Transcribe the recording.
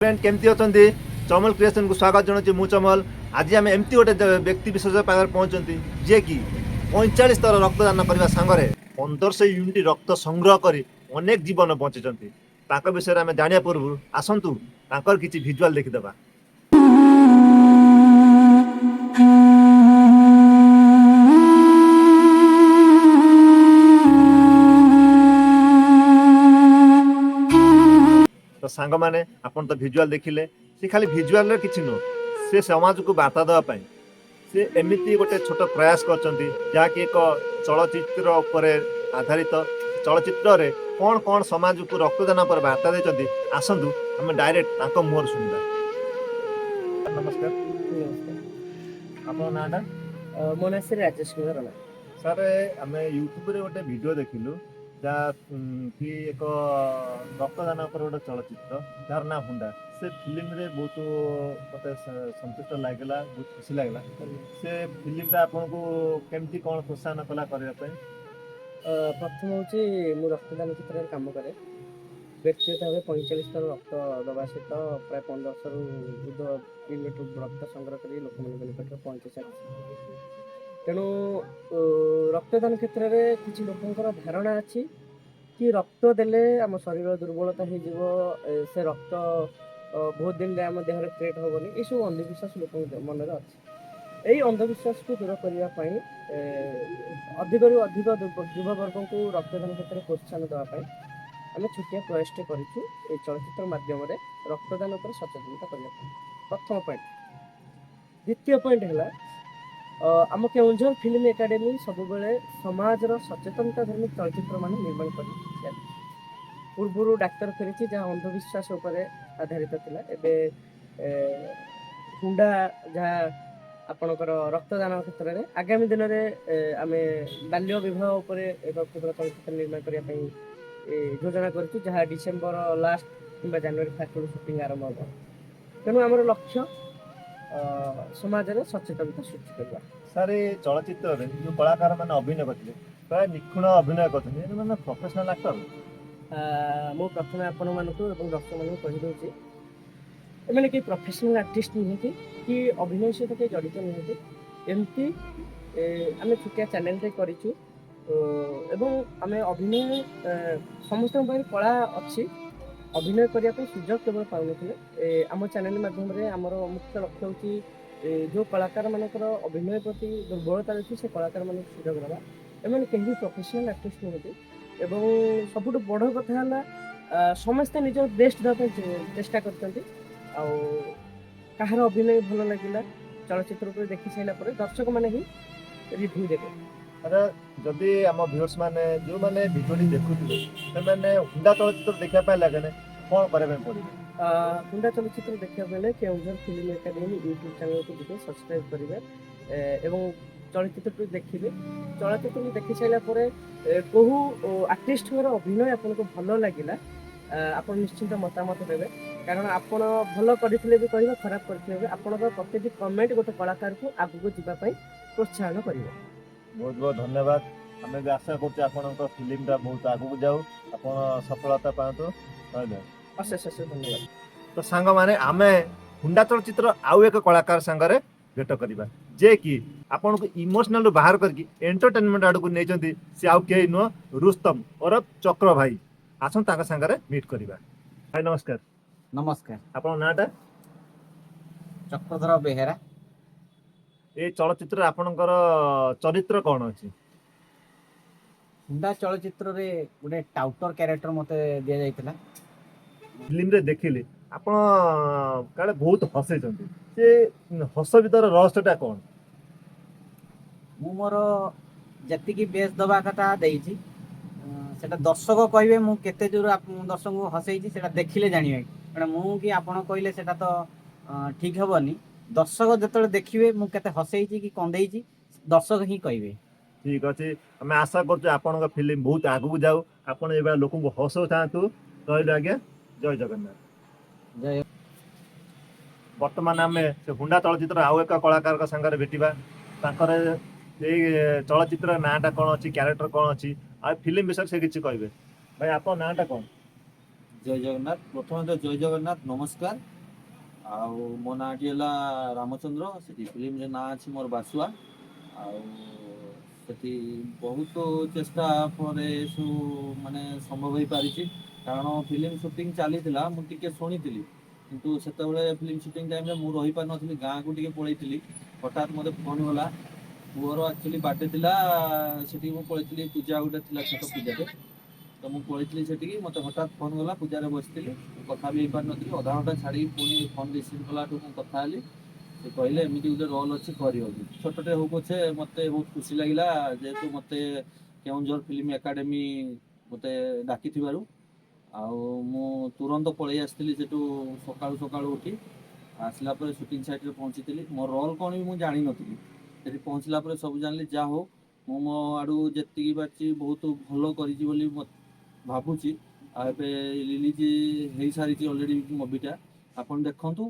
Friend केमती अच्छे चमल creation को स्वागत जनाऊँ मु चमल। आज आम एमती गोटे व्यक्ति विशेष पाखे पहुँचती जे कि 45 थर रक्तदान करने सांगे 1500 यूनिट रक्त संग्रह कर अनेक जीवन बचाई विषय में जाना पूर्व आसतु किसी भिजुआल देखीदे। तो सांग मैंने आपन तो भिजुआल देखिले से खाली भिजुआल किसी नुह से समाज को बार्ता देवाई से एमती गोटे छोट प्रयास कर एक चलचित्र उपर आधारित चलचित्र रे कौन कौन समाज को रक्तदान पर बार्ता देते आसतु आम डायरेक्ट मुहर शुणा। नमस्कार आप ना मो ना से राजेश कुमार राणा। सर आम यूट्यूब रे गोटे वीडियो देखिलु कि एक रक्तदान पर गोटे चलचित्र जार ना हुंडा से फिल्म रे बहुत मत संतुष्ट लगला बहुत खुशी लगला। से फिल्मटा आपन को केमती कौन प्रोत्साहन कला करने? प्रथम हूँ मु रक्तदान क्षेत्र में काम करे व्यक्तिगत भाव 45 थर रक्त दवा सहित प्राय 1500 यूनिट रक्त संग्रह कर लोक निकट पहुँची सारी। तेणु रक्तदान क्षेत्र में किसी लोकंर धारणा अच्छी कि रक्त देले आम शरीर दुर्बलता हो से रक्त बहुत दिन आम देह क्रिएट हेनी ये सब अंधविश्वास लोक मन अच्छी। यही अंधविश्वास को दूर करने अधिक अधिक युववर्ग को रक्तदान क्षेत्र में प्रोत्साहन देवाई आम छोटिया प्रयासटे कर चलचित्र मध्यम रक्तदान पर सचेतनता करने प्रथम पॉइंट। द्वितीय पॉइंट है आम केउंझर फिल्म एकाडेमी सब समाजर सचेतनता धर्मिक चलचित्र मान निर्माण कर पूर्व डाक्तर फेरी जहाँ अंधविश्वास आधारित थिला एबे हुंडा जहाँ आपणकर रक्तदान क्षेत्र में आगामी दिन में आम बाल्य विवाह उपर एक क्षुद्र चलचित्र निर्माण करने योजना करूँ जहाँ डिसेम्बर लास्ट कि जनवरी फास्ट सुटिंग आरंभ हो। तेणु आमर लक्ष्य समाज में सचेतनता सृष्टि करवा। सर ये चलचित्र जो कलाकार मैंने अभिनय करते प्राय निखुण अभिनय करते प्रोफेशनल एक्टर मु प्रथम आपण मानक दर्शक मान कहीदे एम कि प्रोफेशनल आर्टिस्ट नुहति कि अभिनय सहित कहीं जड़ित नुहति एमती आम छोटिया चैनल करूँ एवं आम अभिनय समस्त कला अच्छी अभिनय करने सुजोग केवल पाने आम चैनल मध्यम आमर मुख्य लक्ष्य हूँ जो कलाकार मानकर अभिनय प्रति दुर्बलता अच्छी से कलाकार मान सुजोग देवा एम कहीं प्रोफेशनल आर्टिस्ट नुहति एवं सबुठ बड़ कथा है समस्ते निज बेस्ट देवाई चेष्टा करते कहार अभिनय भल लगे चलचित्र को देखी सारा दर्शक मैंने ही रिव्यू देते। अरे जदि आम व्यूअर्स माने जो माने वीडियो देखुथिले से हुंडा चलचित्र देखा लगे कौन करबे पड़े? हुंडा चलचित्र देखा बेले Keonjhar film academy YouTube channel को जी सब्सक्राइब करेंगे एवं चलचित्र को देखिए। चलचित्र को देखी सारा कहू आर्टिस्ट अभिनय आपको भल लगे आप निश्चिंत मतामत देवे कारण आपड़ भल करते भी कह खराब करते आपण प्रत्येक कमेंट गोटे कलाकार को आगू जावाई प्रोत्साहन कर। बहुत बहुत धन्यवाद। आम भी आशा कर फिल्मटा बहुत आगू जाऊ आप सफलता पातु। अशेष अशेष धन्यवाद। तो सांग माने आम हुंडा चलचित्र आउ एक कलाकार सांगे भेट करवा जे कि आपन को इमोशनल बाहर करके एंटरटेनमेंट आड़ को नहीं सी आउ कई नुह रुस्तम और चक्र भाई आसन सांगे मीट करवा। भाई नमस्कार। नमस्कार। आपन नाटा? चक्रधर बेहेरा। ये चलचित्र आपनकर चरित्र कौन अच्छी? हुंडा चलचित्र रे गोटे टाउटर कैरेक्टर मते दिया जाइतिला। फिल्म रे देखिले आपण काले बहुत हसे जंती से हस भीतर रहस्यटा कौन? मु मोर जति की बेस दबा कथा देइछि सेटा दर्शक कहबे मु केते जोर दर्शक को हसैछि सेटा देखिले जानिबे कारण मु कि आपण कहले सेटा तो ठीक हेबनी दर्शक जतले देखिबे मु केते हसैछि कि कंदैछि दर्शक ही कहबे। ठीक अच्छे आम आशा कर फिल्म बहुत आगू जाऊ आपन ए लोक को हसौ चाहतु रही आज्ञा। जय जगन्नाथ। जय। वर्तमान आम से हुंडा चलचित्र आउ एक कलाकार सांगे भेटा चलचित्र नाटा कौन अच्छी क्यारेक्टर कौन अच्छी आ फिल्म विषय से किसी कहे भाई आप नाटा कौन? जय जगन्नाथ। प्रथम तो जय जगन्नाथ नमस्कार। ଆଉ ମୋ ନାଁଟି ହେଲା ରାମଚନ୍ଦ୍ର। ସେଠି ଫିଲ୍ମରେ ନାଁ ଅଛି ମୋର ବାସୁଆ। ଆଉ ସେଠି ବହୁତ ଚେଷ୍ଟା ପରେ ସବୁ ମାନେ ସମ୍ଭବ ହେଇପାରିଛି, କାରଣ ଫିଲ୍ମ ସୁଟିଂ ଚାଲିଥିଲା। ମୁଁ ଟିକେ ଶୁଣିଥିଲି, କିନ୍ତୁ ସେତେବେଳେ ଫିଲ୍ମ ସୁଟିଂ ଟାଇମରେ ମୁଁ ରହିପାରିନଥିଲି, ଗାଁକୁ ଟିକେ ପଳେଇଥିଲି। ହଠାତ୍ ମୋତେ ଫୋନ୍ ଗଲା, ପୁଅର ଆକ୍ଚୁଆଲି ବାର୍ଥଡେ ଥିଲା, ସେଠିକି ମୁଁ ପଳେଇଥିଲି। ପୂଜା ଗୋଟେ ଥିଲା, ଛୋଟ ପୂଜାଟେ। ତ ମୁଁ ପଳେଇଥିଲି ସେଠିକି, ମୋତେ ହଠାତ୍ ଫୋନ୍ ଗଲା, ପୂଜାରେ ବସିଥିଲି, କଥା ବି ହେଇପାରିନଥିଲି। ଅଧା ଘଣ୍ଟା ଛାଡ଼ିକି ପୁଣି ଫୋନ୍ ରିସିଭ୍ କଲାଠୁ ମୁଁ କଥା ହେଲି। ସେ କହିଲେ ଏମିତି ଗୋଟେ ରୋଲ୍ ଅଛି, କରିବ। ଛୋଟଟେ ହଉ ପଛେ ମୋତେ ବହୁତ ଖୁସି ଲାଗିଲା, ଯେହେତୁ ମୋତେ କେଉଁଝର ଫିଲ୍ମ ଏକାଡେମୀ ମୋତେ ଡାକିଥିବାରୁ। ଆଉ ମୁଁ ତୁରନ୍ତ ପଳେଇ ଆସିଥିଲି ସେଠୁ, ସକାଳୁ ସକାଳୁ ଉଠି। ଆସିଲା ପରେ ସୁଟିଂ ସାଇଟ୍ରେ ପହଞ୍ଚିଥିଲି। ମୋ ରୋଲ୍ କ'ଣ ବି ମୁଁ ଜାଣିନଥିଲି। ସେଠି ପହଞ୍ଚିଲା ପରେ ସବୁ ଜାଣିଲି। ଯାହା ହଉ, ମୁଁ ମୋ ଆଡ଼ୁ ଯେତିକି ପାରିଛି ବହୁତ ଭଲ କରିଛି ବୋଲି ଭାବୁଛି। ଆଉ ଏବେ ରିଲିଜ୍ ହେଇସାରିଛି ଅଲରେଡ଼ି ମୁଭିଟା। ଆପଣ ଦେଖନ୍ତୁ।